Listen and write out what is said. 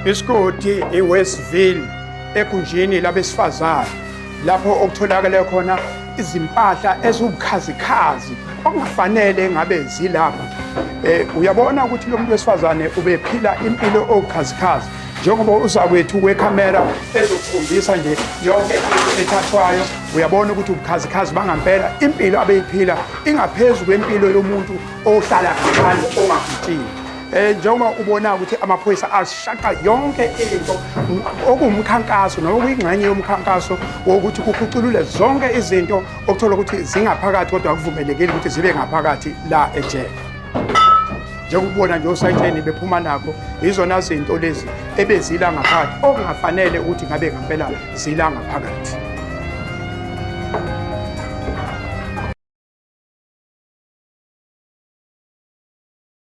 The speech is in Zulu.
Isigodi eWestville egunjini labesifazane lapho okutholakala khona izimpahla eziwubukhazikhazi okungafanele ngabe zilapha. Uyabona ukuthi lo muntu wesifazane ubephila impilo okukhazikhazi njengoba uzakwethu kwekhamera ezokukhombisa nje yonke into ethathwayo. Uyabona ukuthi ubukhazikhazi bangampela impilo abeyiphila ingaphezulu kwempilo yomuntu ohlala ngaphandle ongagitshile. Njengoba ubona ukuthi amaphoyisa ashaqa yonke into okumkhankaso noma kuyingxenye yomkhankaso wokuthi kukhuculule zonke izinto okuthola ukuthi zingaphakathi kodwa akuvumelekile ukuthi zibe ngaphakathi la ejele. Njengokubona nje osayitheni bephuma nakho izona zinto lezi ebezila ngaphakathi okungafanele ukuthi ngabe ngempela zila ngaphakathi.